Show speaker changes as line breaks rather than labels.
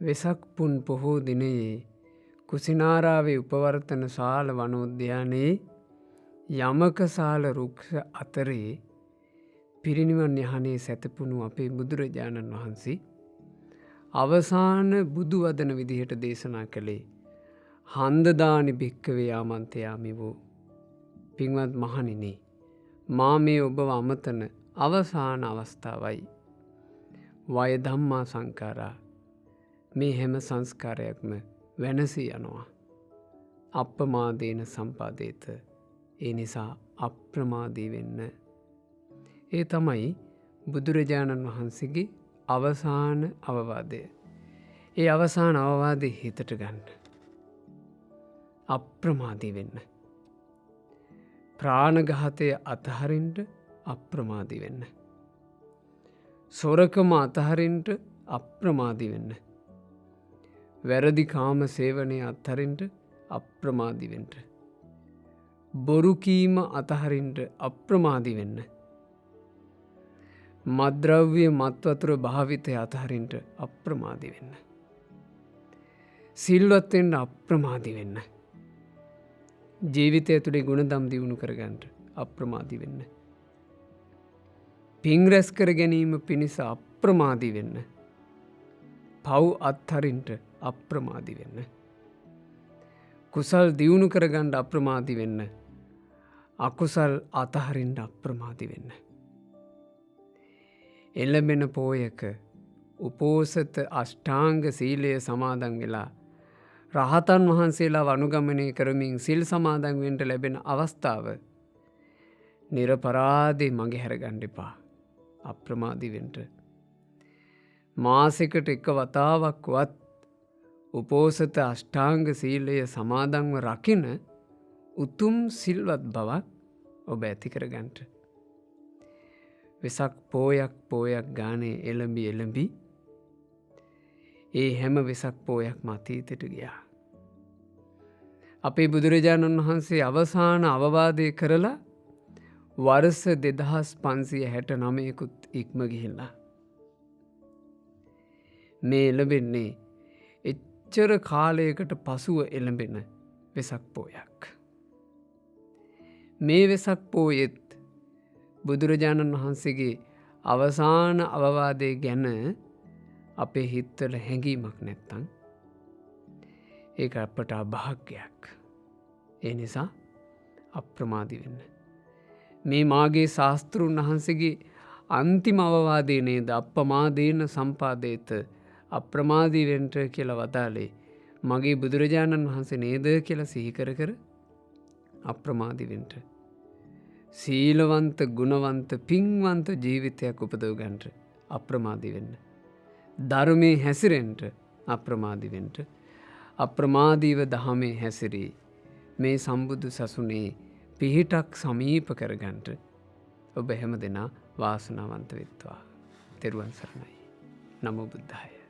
වෙසක් පුන් පොහෝ දිනයේ කුසිනාරාවේ උපවර්තන ශාල වනෝද්‍යානයේ යමකශාල රුක්ෂ අතරේ පිරිනිවන් යහනේ සැතපුණු අපේ බුදුරජාණන් වහන්සේ අවසාන බුදු වදන විදිහට දේශනා කළේ හන්දදානි භික්කවේ ආමන්තයාමි වූ පින්වත් මහණෙනි මා මේ ඔබව අමතන අවසාන අවස්ථාවයි. වය ධම්මා සංඛාරා මේ හැම සංස්කාරයක්ම වෙනසී යනවා. අප්‍රමාදේන සම්පාදේත ඒ නිසා අප්‍රමාදී වෙන්න. ඒ තමයි බුදුරජාණන් වහන්සේගේ අවසාන අවවාදය. ඒ අවසාන අවවාදය හිතට ගන්න. අප්‍රමාදී වෙන්න. ප්‍රාණඝාතය අතහරින්ට අප්‍රමාදී වෙන්න. සොරකම අතහරින්ට අප්‍රමාදී වෙන්න. වැරදි කාම සේවනය අත්හරින්ට අප්‍රමාදී වෙන්න. බොරු කීම අතහරින්ට අප්‍රමාදී වෙන්න. මද්ද්‍රව්‍ය මත්වතුර භාවිතය අතහරින්ට අප්‍රමාදී වෙන්න. සිල්වත් වෙන්න අප්‍රමාදී වෙන්න. ජීවිතය තුළේ ගුණදම් දියුණු කරගන්නට අප්‍රමාදී වෙන්න. පින් රැස් කර ගැනීම පිණිස අප්‍රමාදී වෙන්න. පව් අත්හරින්ට අප්‍රමාදී වෙන්න. කුසල් දියුණු කරගන්න අප්‍රමාදී වෙන්න. අකුසල් අතහරින්ට අප්‍රමාදී වෙන්න. එළඹෙන පෝයක උපෝසත අෂ්ටාංග සීලය සමාදන් වෙලා රහතන් වහන්සේලා අනුගමනය කරමින් සිල් සමාදන් වෙන්ට ලැබෙන අවස්ථාව නිරපරාදේ මගේ හැරගන්න එපා. අප්‍රමාදී වෙන්ට. මාසෙකට එක වතාවක්වත් උපෝසත අෂ්ටාංග සීලය සමාදන්ව රකින උතුම් සිල්වත් බවක් ඔබ ඇති කරගන්නට. වෙසක් පෝයක් ගානේ එළඹි ඒ හැම වෙසක් පෝයක් අතීතයට ගියා. අපේ බුදුරජාණන් වහන්සේ අවසාන අවවාදය කරලා වර්ෂ 2569කුත් ඉක්ම ගිහිල්ලා. මේ එළඹෙන්නේ එච්චර කාලයකට පසුව එළඹෙන වෙසක් පෝයක්. මේ වෙසක් පෝයෙත් බුදුරජාණන් වහන්සේගේ අවසාන අවවාදය ගැන අපේ හිත්වල හැඟීමක් නැත්තං ඒක අපට අභාග්‍යයක්. ඒ නිසා අප්‍රමාදී වෙන්න. මේ මාගේ ශාස්තෘන් වහන්සේගේ අන්තිම අවවාදය නේද අප්‍රමාදේන සම්පාදේත අප්‍රමාදී වෙන්ට කියලා වදාලේ මගේ බුදුරජාණන් වහන්සේ නේද කියලා සිහිකර කර අප්‍රමාදී වෙන්ට. සීලවන්ත ගුණවන්ත පින්වන්ත ජීවිතයක් උපදව ගන්නට අප්‍රමාදී වෙන්න. ධර්මයේ හැසිරෙන්ට අප්‍රමාදී වෙන්ට. අප්‍රමාදීව දහමේ හැසිරී මේ සම්බුදු සසුනේ පිහිටක් සමීප කරගන්නට ඔබ හැම දෙනා වාසනාවන්ත වෙත්වා. තෙරුවන් සරණයි. නමෝ බුද්ධාය.